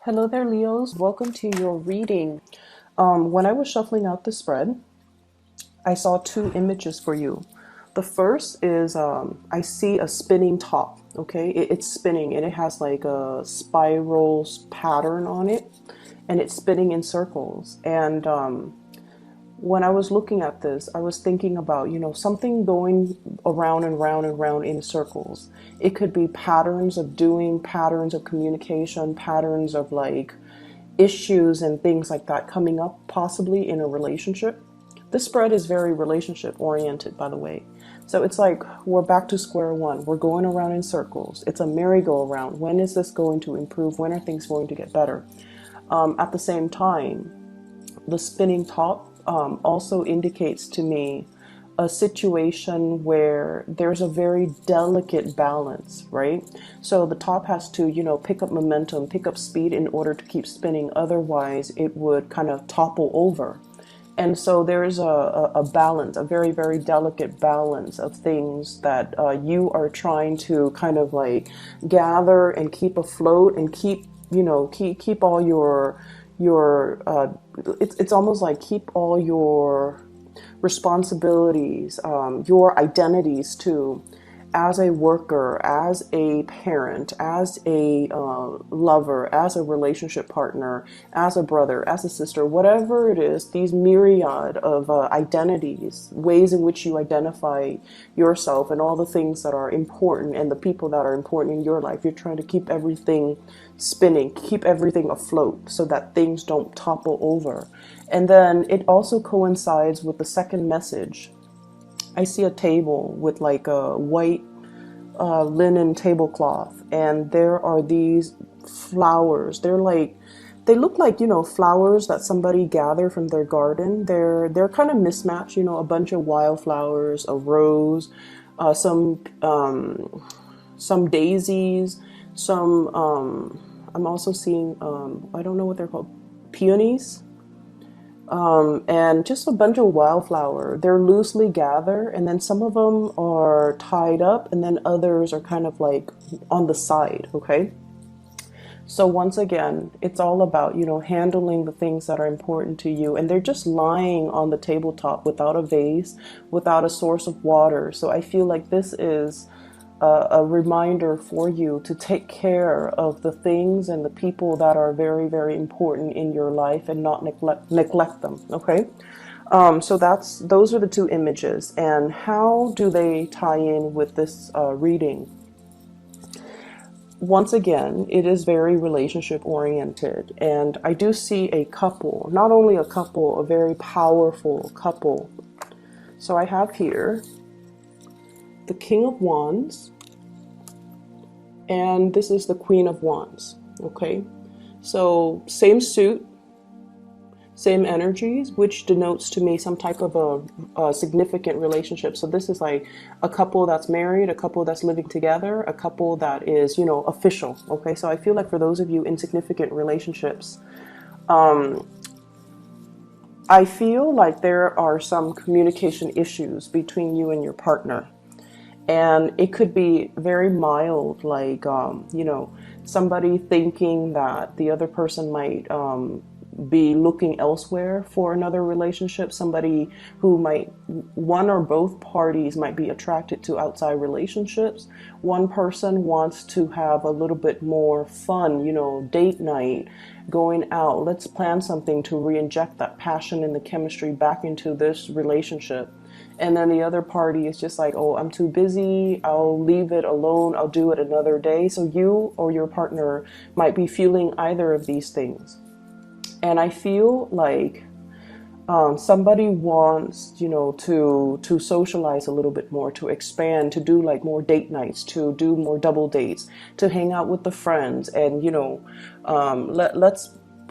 Hello there, Leos. Welcome to your reading. When I was shuffling out the spread, I saw two images for you. The first is I see a spinning top. Okay, it's spinning and it has like a spiral pattern on it, and it's spinning in circles. And when I was looking at this, I was thinking about, something going around and round and round in circles. It could be patterns of doing, patterns of communication, patterns of like issues and things like that coming up possibly in a relationship. This spread is very relationship oriented, by the way. So it's like we're back to square one. We're going around in circles. It's a merry-go-round. When is this going to improve? When are things going to get better? At the same time, the spinning top also indicates to me a situation where there's a very delicate balance, right? So the top has to, pick up momentum, pick up speed in order to keep spinning. Otherwise, it would kind of topple over. And so there's a balance, a very, very delicate balance of things that you are trying to kind of like gather and keep afloat and keep, keep all your it's almost like keep all your responsibilities, your identities too, as a worker, as a parent, as a lover, as a relationship partner, as a brother, as a sister, whatever it is, these myriad of identities, ways in which you identify yourself and all the things that are important and the people that are important in your life. You're trying to keep everything spinning, keep everything afloat so that things don't topple over. And then it also coincides with the second message. I see a table with like a white linen tablecloth, and there are these flowers. They look like, flowers that somebody gathered from their garden. They're kind of mismatched, a bunch of wildflowers, a rose, some daisies, some I'm also seeing I don't know what they're called, peonies, and just a bunch of wildflower. They're loosely gathered, and then some of them are tied up, and then others are kind of like on the side, okay? So once again, it's all about, handling the things that are important to you, and they're just lying on the tabletop without a vase, without a source of water. So I feel like this is a reminder for you to take care of the things and the people that are very, very important in your life and not neglect them. Okay. So those are the two images. And how do they tie in with this reading? Once again, it is very relationship oriented. And I do see a couple, not only a couple, a very powerful couple. So I have here the King of Wands, and this is the Queen of Wands. Okay, so same suit, same energies, which denotes to me some type of a significant relationship. So this is like a couple that's married, a couple that's living together, a couple that is, official. Okay, so I feel like for those of you in significant relationships, I feel like there are some communication issues between you and your partner. And it could be very mild, like, somebody thinking that the other person might be looking elsewhere for another relationship. Somebody who one or both parties might be attracted to outside relationships. One person wants to have a little bit more fun, date night, going out. Let's plan something to re-inject that passion and the chemistry back into this relationship. And then the other party is just like, oh, I'm too busy. I'll leave it alone. I'll do it another day. So you or your partner might be feeling either of these things. And I feel like somebody wants, to socialize a little bit more, to expand, to do like more date nights, to do more double dates, to hang out with the friends, and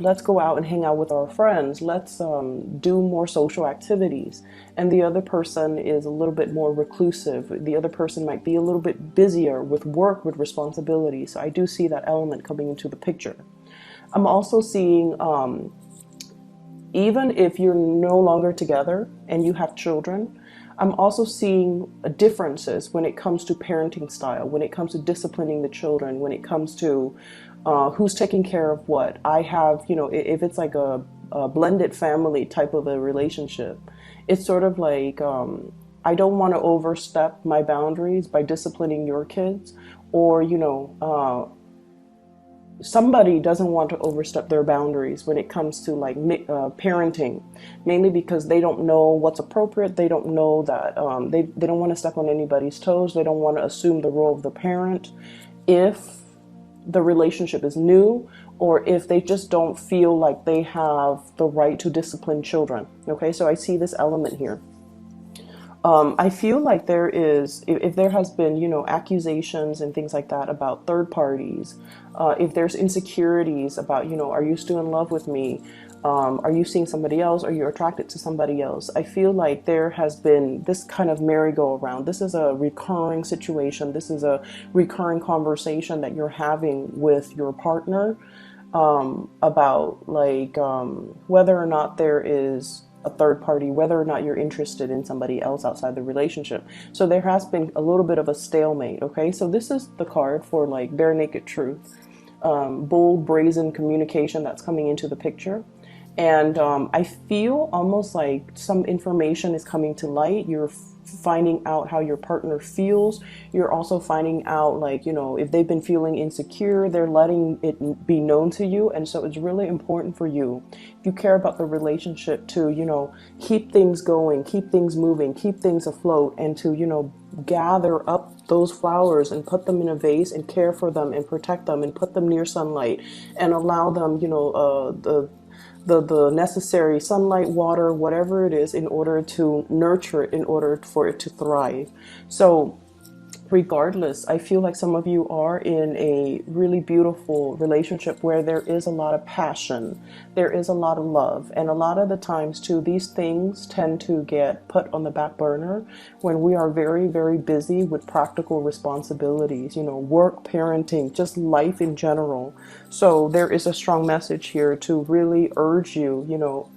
let's go out and hang out with our friends. Let's do more social activities. And the other person is a little bit more reclusive. The other person might be a little bit busier with work, with responsibilities. So I do see that element coming into the picture. I'm also seeing, even if you're no longer together and you have children, I'm also seeing differences when it comes to parenting style, when it comes to disciplining the children, when it comes to Who's taking care of what. I have, you know, if it's like a blended family type of a relationship, it's sort of like, I don't want to overstep my boundaries by disciplining your kids, or, you know, somebody doesn't want to overstep their boundaries when it comes to like parenting, mainly because they don't know what's appropriate. They don't know that, they don't want to step on anybody's toes. They don't want to assume the role of the parent if the relationship is new, or if they just don't feel like they have the right to discipline children. Okay, so I see this element here. I feel like there is, if there has been, you know, accusations and things like that about third parties, if there's insecurities about, you know, are you still in love with me? Are you seeing somebody else? Are you attracted to somebody else? I feel like there has been this kind of merry-go-round. This is a recurring situation. This is a recurring conversation that you're having with your partner, about like, whether or not there is a third party, whether or not you're interested in somebody else outside the relationship. So there has been a little bit of a stalemate. Okay, so this is the card for like bare naked truth, bold brazen communication that's coming into the picture. And I feel almost like some information is coming to light. You're finding out how your partner feels. You're also finding out, like, you know, if they've been feeling insecure, they're letting it be known to you. And so it's really important for you, if you care about the relationship, to, you know, keep things going, keep things moving, keep things afloat, and to, you know, gather up those flowers and put them in a vase and care for them and protect them and put them near sunlight and allow them, you know, the necessary sunlight, water, whatever it is, in order to nurture it, in order for it to thrive. So regardless, I feel like some of you are in a really beautiful relationship where there is a lot of passion, there is a lot of love, and a lot of the times too, these things tend to get put on the back burner when we are very, very busy with practical responsibilities, you know, work, parenting, just life in general. So there is a strong message here to really urge you, you know,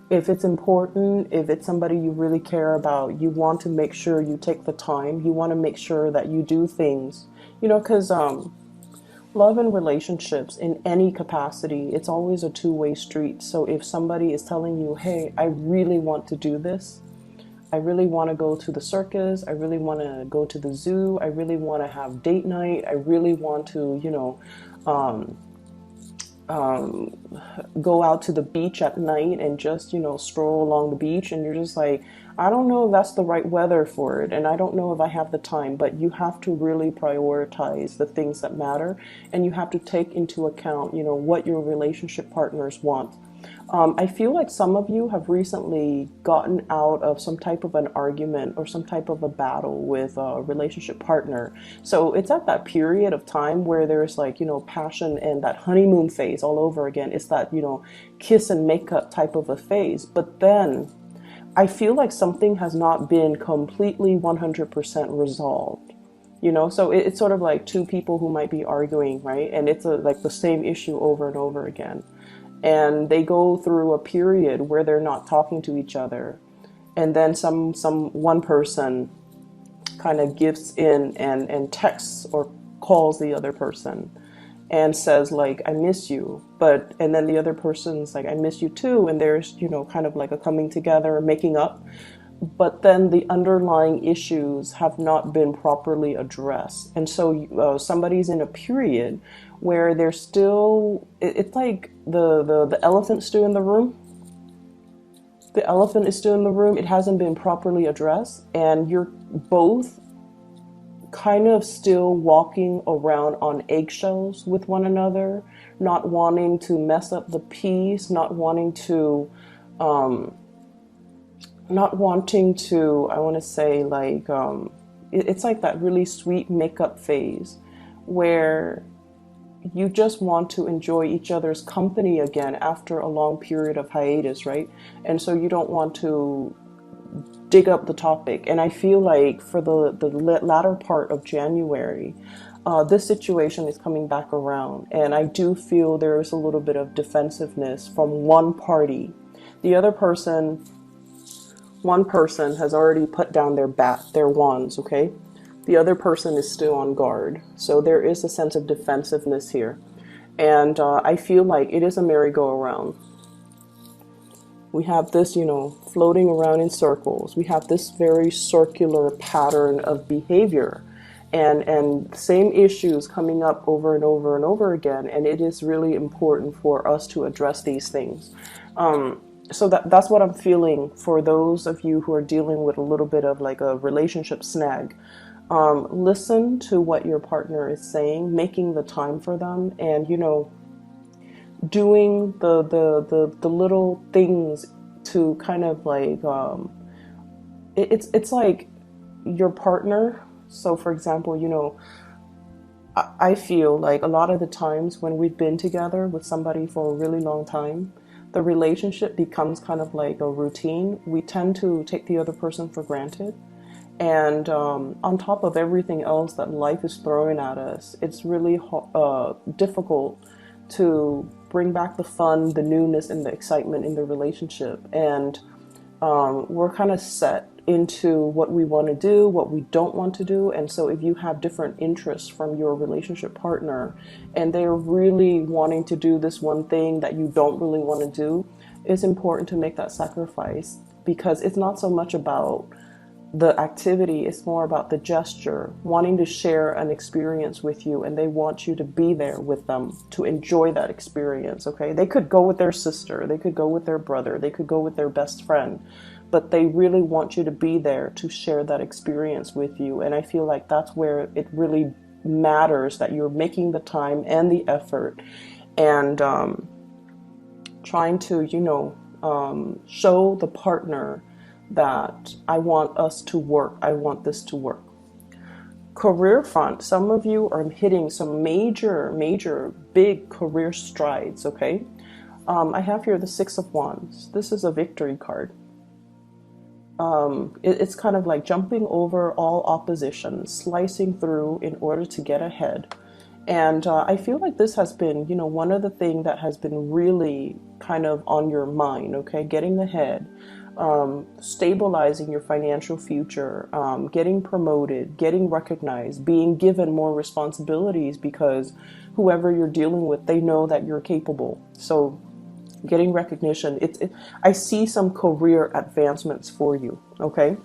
if it's important, if it's somebody you really care about, you want to make sure you take the time. You want to make sure that you do things, you know, because love and relationships in any capacity, it's always a two-way street. So if somebody is telling you, hey, I really want to do this, I really want to go to the circus, I really want to go to the zoo, I really want to have date night, I really want to, you know, go out to the beach at night and just, you know, stroll along the beach, and you're just like, I don't know if that's the right weather for it, and I don't know if I have the time. But you have to really prioritize the things that matter, and you have to take into account, you know, what your relationship partners want. I feel like some of you have recently gotten out of some type of an argument or some type of a battle with a relationship partner. So it's at that period of time where there's like, you know, passion and that honeymoon phase all over again. It's that, you know, kiss and makeup type of a phase. But then I feel like something has not been completely 100% resolved. You know, so it's sort of like two people who might be arguing, right? And it's like the same issue over and over again. And they go through a period where they're not talking to each other, and then one person kind of gives in and texts or calls the other person and says like, I miss you. And then the other person's like, I miss you too, and there's, you know, kind of like a coming together, making up. But then the underlying issues have not been properly addressed. And so somebody's in a period where they're still, it's like the elephant's still in the room. The elephant is still in the room. It hasn't been properly addressed. And you're both kind of still walking around on eggshells with one another, not wanting to mess up the peace, not wanting to, I want to say like, it's like that really sweet makeup phase where you just want to enjoy each other's company again after a long period of hiatus, right? And so you don't want to dig up the topic. And I feel like for the latter part of January, this situation is coming back around. And I do feel there is a little bit of defensiveness from one party. The other person, one person has already put down their wands, okay? The other person is still on guard. So there is a sense of defensiveness here. And I feel like it is a merry-go-round. We have this, floating around in circles. We have this very circular pattern of behavior and same issues coming up over and over and over again. And it is really important for us to address these things. So that's what I'm feeling for those of you who are dealing with a little bit of like a relationship snag. Listen to what your partner is saying, making the time for them, and doing the little things to kind of like it's like your partner. So for example, I feel like a lot of the times when we've been together with somebody for a really long time, the relationship becomes kind of like a routine. We tend to take the other person for granted. And on top of everything else that life is throwing at us, it's really difficult to bring back the fun, the newness, and the excitement in the relationship. And we're kind of set into what we want to do, what we don't want to do. And so if you have different interests from your relationship partner and they're really wanting to do this one thing that you don't really want to do, it's important to make that sacrifice, because it's not so much about the activity, it's more about the gesture, wanting to share an experience with you, and they want you to be there with them to enjoy that experience. Okay, they could go with their sister, they could go with their brother, they could go with their best friend, but they really want you to be there to share that experience with you. And I feel like that's where it really matters, that you're making the time and the effort and trying to show the partner that I want us to work. I want this to work. Career front, some of you are hitting some major, big career strides, okay? I have here the Six of Wands. This is a victory card. It's kind of like jumping over all opposition, slicing through in order to get ahead. And I feel like this has been, one of the things that has been really kind of on your mind, okay? Getting ahead. Stabilizing your financial future, getting promoted, getting recognized, being given more responsibilities, because whoever you're dealing with, they know that you're capable. So getting recognition, I see some career advancements for you, okay?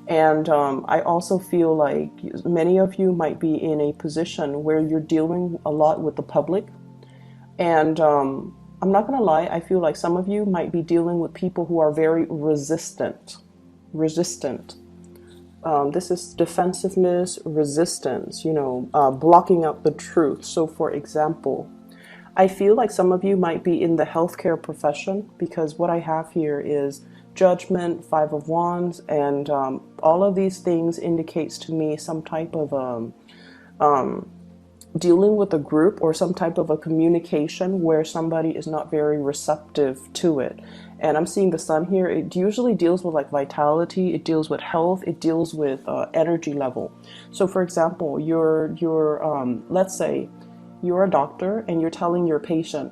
And I also feel like many of you might be in a position where you're dealing a lot with the public. And I'm not going to lie, I feel like some of you might be dealing with people who are very resistant. This is defensiveness, resistance, blocking out the truth. So for example, I feel like some of you might be in the healthcare profession, because what I have here is Judgment, Five of Wands, and all of these things indicates to me some type of dealing with a group or some type of a communication where somebody is not very receptive to it. And I'm seeing the Sun here. It usually deals with like vitality, it deals with health, it deals with energy level. So for example, let's say you're a doctor and you're telling your patient,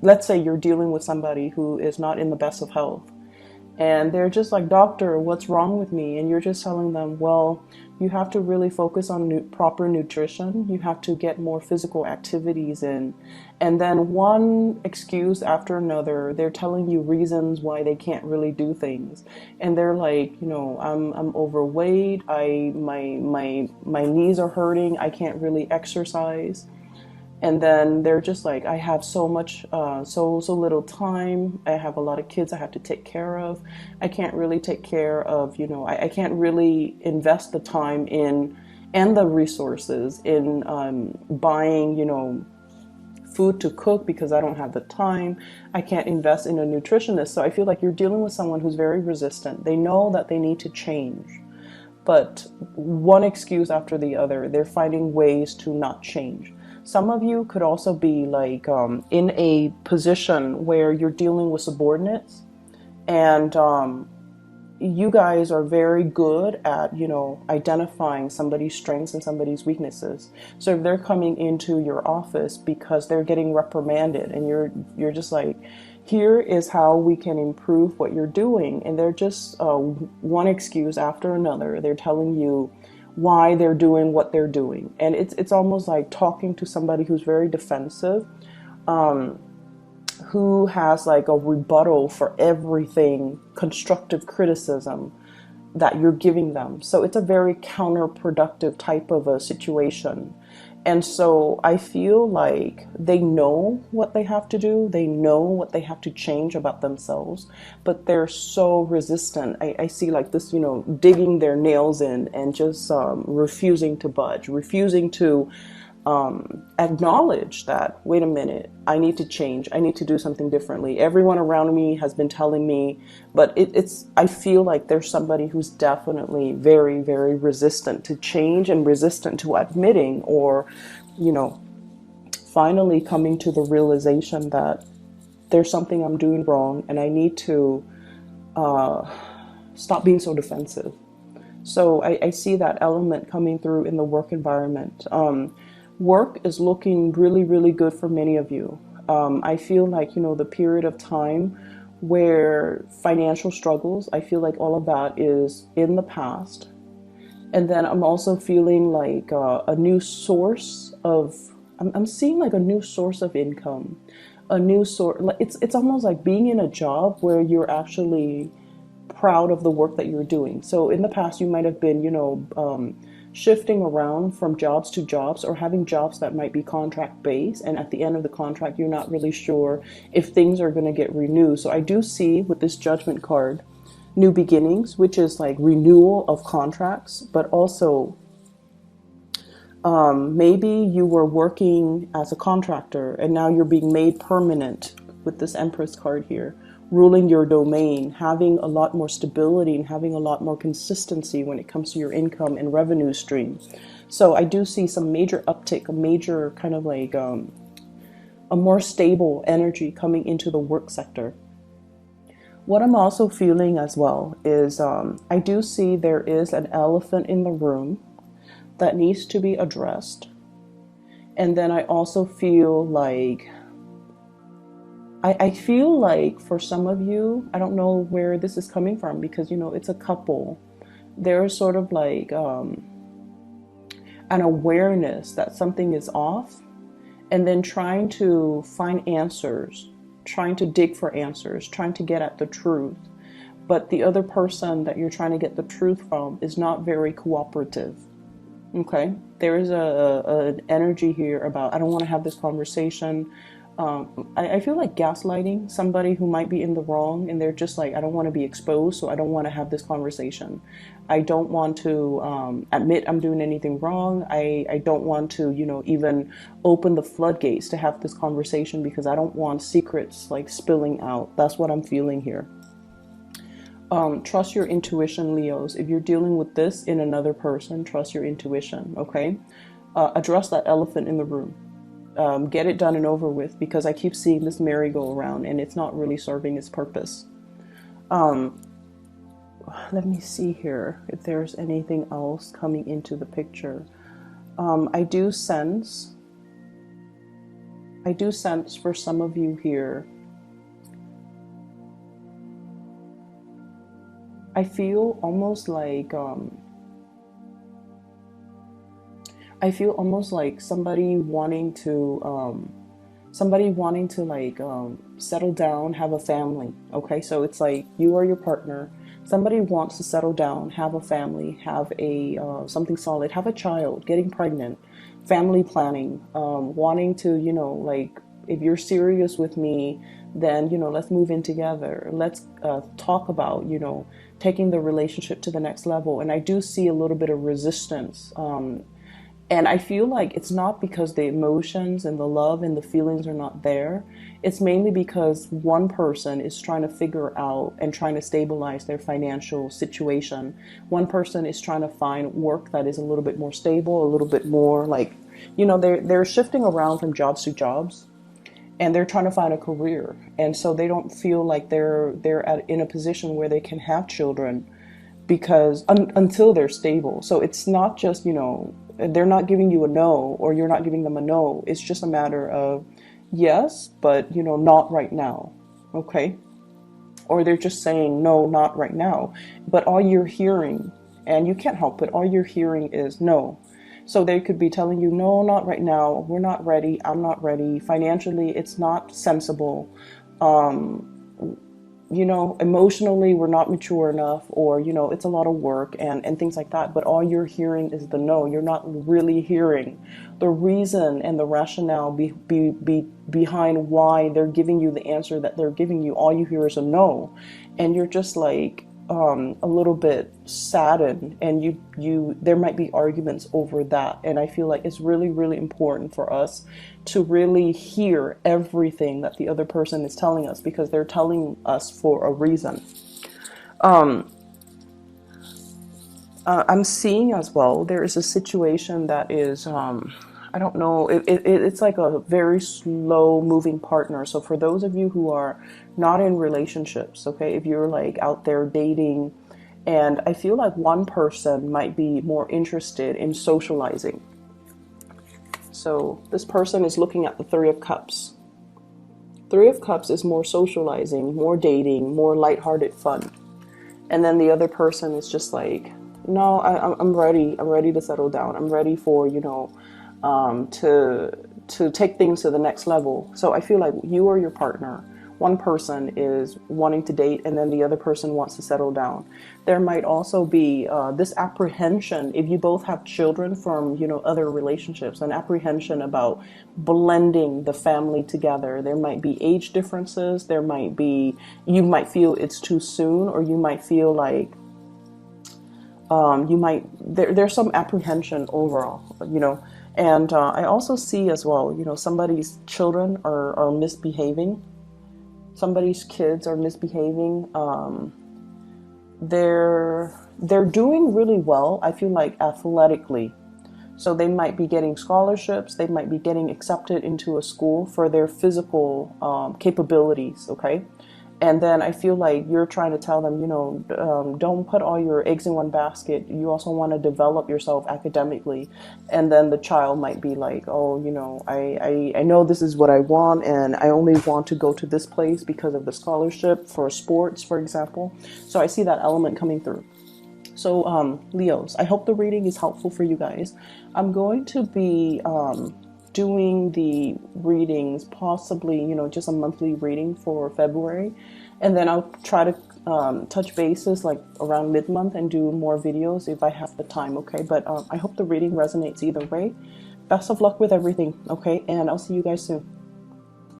let's say you're dealing with somebody who is not in the best of health. And they're just like, doctor, what's wrong with me? And you're just telling them, well, you have to really focus on proper nutrition. You have to get more physical activities in. And then one excuse after another, they're telling you reasons why they can't really do things. And they're like, I'm overweight. My knees are hurting. I can't really exercise. And then they're just like, I have so much, so little time. I have a lot of kids I have to take care of. I can't really take care of, I can't really invest the time in and the resources in buying, food to cook because I don't have the time. I can't invest in a nutritionist. So I feel like you're dealing with someone who's very resistant. They know that they need to change, but one excuse after the other, they're finding ways to not change. Some of you could also be like in a position where you're dealing with subordinates, and you guys are very good at, identifying somebody's strengths and somebody's weaknesses. So if they're coming into your office because they're getting reprimanded and you're just like, here is how we can improve what you're doing. And they're just one excuse after another. They're telling you why they're doing what they're doing. And it's almost like talking to somebody who's very defensive, who has like a rebuttal for everything, constructive criticism that you're giving them. So it's a very counterproductive type of a situation. And so I feel like they know what they have to do. They know what they have to change about themselves, but they're so resistant. I see like this, digging their nails in and just refusing to budge, refusing to acknowledge that, wait a minute, I need to change. I need to do something differently. Everyone around me has been telling me, but I feel like there's somebody who's definitely very, very resistant to change and resistant to admitting or, finally coming to the realization that there's something I'm doing wrong and I need to stop being so defensive. So I see that element coming through in the work environment. Work is looking really, really good for many of you. I feel like, the period of time where financial struggles, I feel like all of that is in the past. And then I'm also feeling like a new source of, I'm seeing like a new source of income, a new source. It's almost like being in a job where you're actually proud of the work that you're doing. So in the past, you might have been, shifting around from jobs to jobs or having jobs that might be contract based. And at the end of the contract, you're not really sure if things are going to get renewed. So I do see with this Judgment card, new beginnings, which is like renewal of contracts, but also maybe you were working as a contractor and now you're being made permanent with this Empress card here, ruling your domain, having a lot more stability and having a lot more consistency when it comes to your income and revenue stream. So I do see some major uptick, a major kind of like a more stable energy coming into the work sector. What I'm also feeling as well is I do see there is an elephant in the room that needs to be addressed. And then I also feel like I feel like for some of you, I don't know where this is coming from because, it's a couple. There's sort of like an awareness that something is off and then trying to find answers, trying to dig for answers, trying to get at the truth. But the other person that you're trying to get the truth from is not very cooperative. Okay? There is an energy here about, I don't want to have this conversation. I feel like gaslighting somebody who might be in the wrong and they're just like, I don't want to be exposed, so I don't want to have this conversation. I don't want to admit I'm doing anything wrong. I don't want to, even open the floodgates to have this conversation because I don't want secrets like spilling out. That's what I'm feeling here. Trust your intuition, Leos. If you're dealing with this in another person, trust your intuition, okay? Address that elephant in the room. Get it done and over with because I keep seeing this merry-go-round and it's not really serving its purpose. Let me see here if there's anything else coming into the picture. I do sense for some of you here, I feel almost like somebody wanting to like settle down, have a family. Okay, so it's like you or your partner, somebody wants to settle down, have a family, have a something solid, have a child, getting pregnant, family planning, wanting to, like, if you're serious with me, then, let's move in together. Let's talk about, taking the relationship to the next level. And I do see a little bit of resistance. And I feel like it's not because the emotions and the love and the feelings are not there. It's mainly because one person is trying to figure out and trying to stabilize their financial situation. One person is trying to find work that is a little bit more stable, a little bit more like, they're shifting around from jobs to jobs. And they're trying to find a career, and so they don't feel like they're in a position where they can have children because until they're stable. So it's not just they're not giving you a no or you're not giving them a no. It's just a matter of yes, but not right now, okay? Or they're just saying no, not right now. But all you're hearing and you can't help it. All you're hearing is no. So they could be telling you, no, not right now. We're not ready. I'm not ready. Financially, it's not sensible. You know, emotionally, we're not mature enough, or, you know, it's a lot of work and things like that. But all you're hearing is the no. You're not really hearing the reason and the rationale behind why they're giving you the answer that they're giving you. All you hear is a no. And you're just like, a little bit saddened, and there might be arguments over that. And I feel like it's really, really important for us to really hear everything that the other person is telling us, because they're telling us for a reason. I'm seeing as well, there is a situation that is, I don't know, it's like a very slow moving partner. So for those of you who are not in relationships, okay, if you're like out there dating, and I feel like one person might be more interested in socializing. So this person is looking at the Three of Cups. Three of Cups is more socializing, more dating, more lighthearted fun. And then the other person is just like, no, I'm ready. I'm ready to settle down. I'm ready for, you know, to take things to the next level. So I feel like you or your partner, one person is wanting to date, and then the other person wants to settle down. There might also be this apprehension, if you both have children from, you know, other relationships, an apprehension about blending the family together. There might be age differences. There might be, you might feel it's too soon, or you might feel like, there's some apprehension overall, you know. And I also see as well, you know, somebody's children are misbehaving. Somebody's kids are misbehaving. They're doing really well, I feel like, athletically. So they might be getting scholarships. They might be getting accepted into a school for their physical capabilities, okay? And then I feel like you're trying to tell them, you know, don't put all your eggs in one basket. You also want to develop yourself academically. And then the child might be like, oh, you know, I know this is what I want, and I only want to go to this place because of the scholarship for sports, for example. So I see that element coming through. So Leos, I hope the reading is helpful for you guys. I'm going to be doing the readings, possibly, you know, just a monthly reading for February. And then I'll try to touch bases like around mid-month and do more videos if I have the time, okay? But I hope the reading resonates either way. Best of luck with everything, okay? And I'll see you guys soon.